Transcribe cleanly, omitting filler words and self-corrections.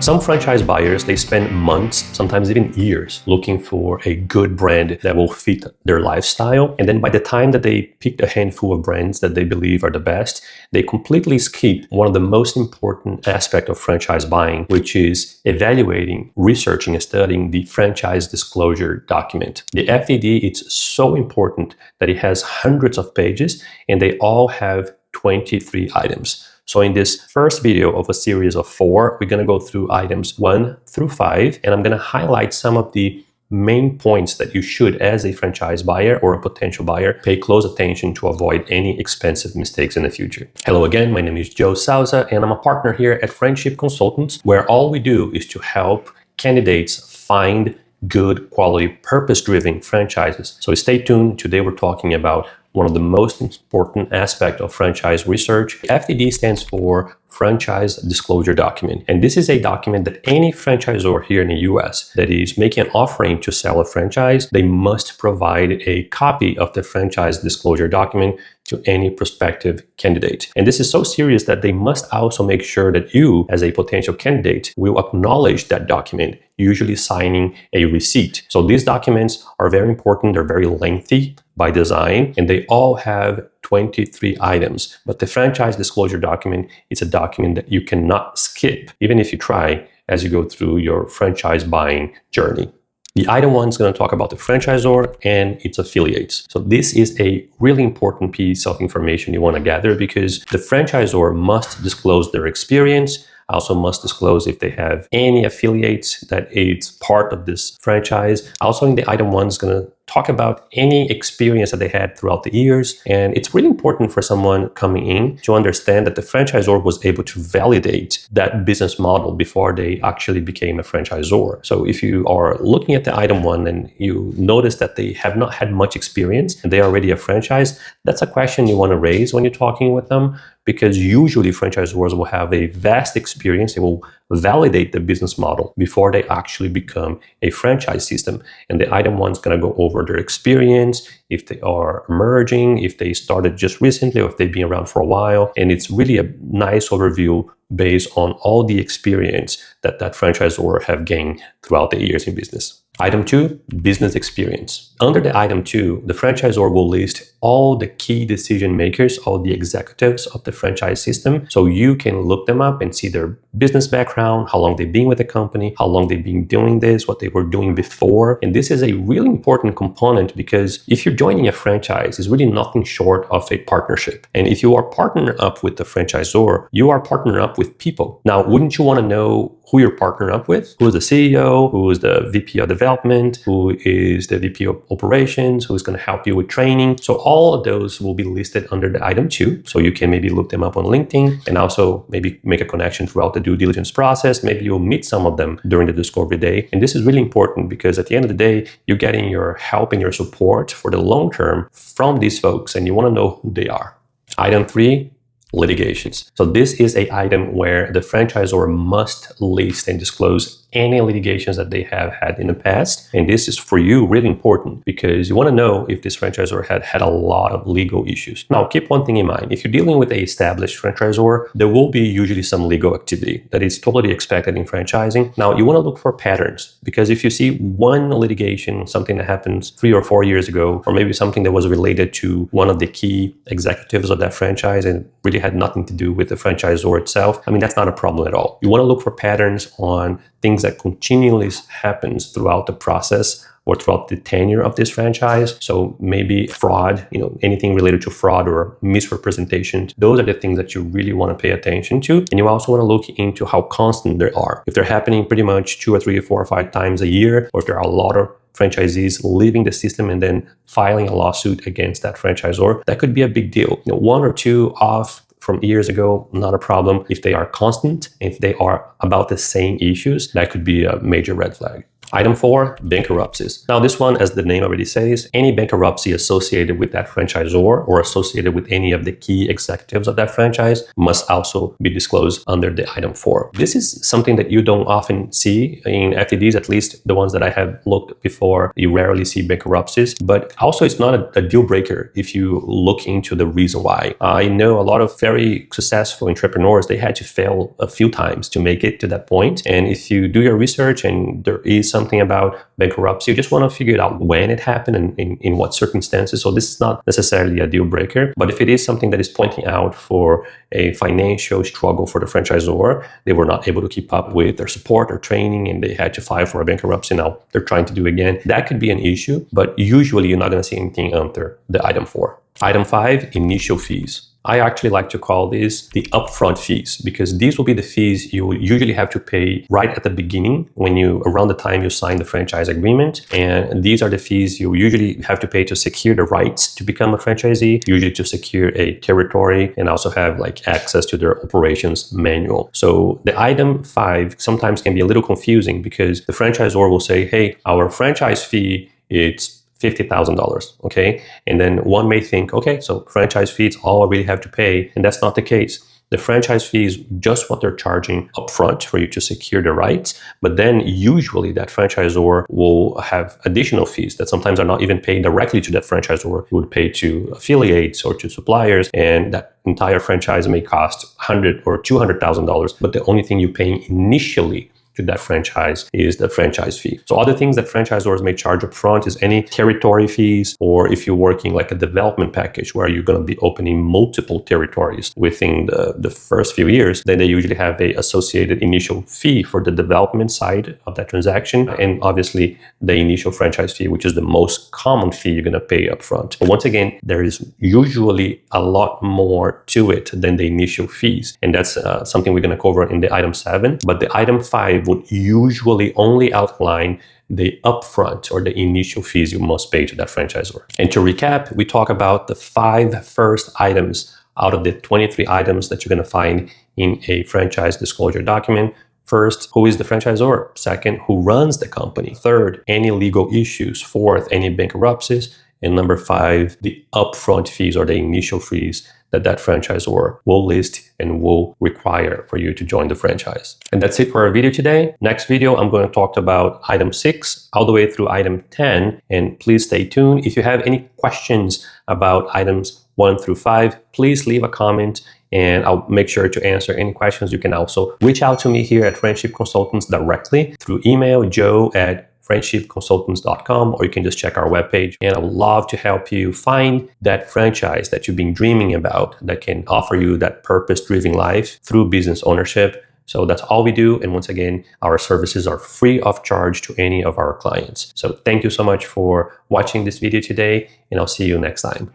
Some franchise buyers, they spend months, sometimes even years, looking for a good brand that will fit their lifestyle. And then by the time that they pick a handful of brands that they believe are the best, they completely skip one of the most important aspects of franchise buying, which is evaluating, researching, and studying the franchise disclosure document. The FDD, it's so important that it has hundreds of pages and they all have 23 items. So in this first video of a series of 4, we're going to go through items 1 through 5, and I'm going to highlight some of the main points that you should, as a franchise buyer or a potential buyer, pay close attention to avoid any expensive mistakes in the future. Hello again, my name is Joe Souza, and I'm a partner here at Friendship Consultants, where all we do is to help candidates find good quality, purpose-driven franchises. So stay tuned. Today we're talking about one of the most important aspects of franchise research. FDD stands for Franchise Disclosure Document. And this is a document that any franchisor here in the US that is making an offering to sell a franchise, they must provide a copy of the franchise disclosure document to any prospective candidate. And this is so serious that they must also make sure that you, as a potential candidate, will acknowledge that document, usually signing a receipt. So these documents are very important. They're very lengthy by design, and they all have 23 items. But the franchise disclosure document is a document that you cannot skip, even if you try, as you go through your franchise buying journey. The item 1 is going to talk about the franchisor and its affiliates. So this is a really important piece of information you want to gather, because the franchisor must disclose their experience, also must disclose if they have any affiliates that it's part of this franchise. Also in the item 1 is going to talk about any experience that they had throughout the years. And it's really important for someone coming in to understand that the franchisor was able to validate that business model before they actually became a franchisor. So if you are looking at the item 1 and you notice that they have not had much experience and they are already a franchise, that's a question you want to raise when you're talking with them, because usually franchisors will have a vast experience. They will validate the business model before they actually become a franchise system. And the item 1 is going to go over their experience, if they are emerging, if they started just recently, or if they've been around for a while. And it's really a nice overview based on all the experience that franchisor have gained throughout the years in business. Item 2, business experience. Under the item 2, the franchisor will list all the key decision makers, all the executives of the franchise system. So you can look them up and see their business background, how long they've been with the company, how long they've been doing this, what they were doing before. And this is a really important component, because if you're joining a franchise, it's really nothing short of a partnership. And if you are partnering up with the franchisor, you are partnering up with people. Now, wouldn't you want to know who you're partnering up with? Who is the CEO? Who is the VP of development? Who is the VP of operations? Who's going to help you with training? So all of those will be listed under the item 2. So you can maybe look them up on LinkedIn and also maybe make a connection throughout the due diligence process. Maybe you'll meet some of them during the discovery day. And this is really important, because at the end of the day, you're getting your help and your support for the long term from these folks, and you want to know who they are. Item 3, litigations. So this is an item where the franchisor must list and disclose any litigations that they have had in the past. And this is for you really important, because you want to know if this franchisor had a lot of legal issues. Now, keep one thing in mind. If you're dealing with an established franchisor, there will be usually some legal activity that is totally expected in franchising. Now, you want to look for patterns, because if you see one litigation, something that happens 3 or 4 years ago, or maybe something that was related to one of the key executives of that franchise and really had nothing to do with the franchisor itself, I mean, that's not a problem at all. You want to look for patterns on things that continually happens throughout the process or throughout the tenure of this franchise. So maybe fraud, anything related to fraud or misrepresentation. Those are the things that you really want to pay attention to. And you also want to look into how constant they are. If they're happening pretty much 2 or 3 or 4 or 5 times a year, or if there are a lot of franchisees leaving the system and then filing a lawsuit against that franchisor, that could be a big deal. 1 or 2 off from years ago, not a problem. If they are constant, if they are about the same issues, that could be a major red flag. Item 4, bankruptcies. Now this one, as the name already says, any bankruptcy associated with that franchisor or associated with any of the key executives of that franchise must also be disclosed under the item 4. This is something that you don't often see in FTDs, at least the ones that I have looked before. You rarely see bankruptcies, but also it's not a deal breaker if you look into the reason why. I know a lot of very successful entrepreneurs, they had to fail a few times to make it to that point. And if you do your research and there is something about bankruptcy, you just want to figure it out when it happened and in what circumstances. So this is not necessarily a deal breaker, but if it is something that is pointing out for a financial struggle for the franchisor, they were not able to keep up with their support or training and they had to file for a bankruptcy. Now they're trying to do again. That could be an issue, but usually you're not going to see anything under the item 4. Item 5, initial fees. I actually like to call these the upfront fees because these will be the fees you will usually have to pay right at the beginning around the time you sign the franchise agreement. And these are the fees you usually have to pay to secure the rights to become a franchisee, usually to secure a territory and also have like access to their operations manual. So the item 5 sometimes can be a little confusing because the franchisor will say, hey, our franchise fee, it's $50,000, okay? And then one may think, okay, so franchise fee is all I really have to pay, and that's not the case. The franchise fee is just what they're charging upfront for you to secure the rights, but then usually that franchisor will have additional fees that sometimes are not even paid directly to that franchisor. It would pay to affiliates or to suppliers, and that entire franchise may cost $100,000 or $200,000, but the only thing you're paying initially to that franchise is the franchise fee. So other things that franchisors may charge up front is any territory fees, or if you're working like a development package where you're going to be opening multiple territories within the first few years, then they usually have a associated initial fee for the development side of that transaction. And obviously the initial franchise fee, which is the most common fee you're going to pay up front. But once again, there is usually a lot more to it than the initial fees. And that's something we're going to cover in the item 7. But the item 5 would usually only outline the upfront or the initial fees you must pay to that franchisor. And to recap, we talk about the 5 first items out of the 23 items that you're going to find in a franchise disclosure document. First, who is the franchisor? Second, who runs the company? Third, any legal issues? Fourth, any bankruptcies? And number 5, the upfront fees or the initial fees that franchisor will list and will require for you to join the franchise. And that's it for our video today. Next video, I'm going to talk about item 6 all the way through item 10. And please stay tuned. If you have any questions about items 1 through 5, please leave a comment and I'll make sure to answer any questions. You can also reach out to me here at Friendship Consultants directly through email, joe@friendshipconsultants.com, or you can just check our webpage. And I would love to help you find that franchise that you've been dreaming about that can offer you that purpose-driven life through business ownership. So that's all we do. And once again, our services are free of charge to any of our clients. So thank you so much for watching this video today, and I'll see you next time.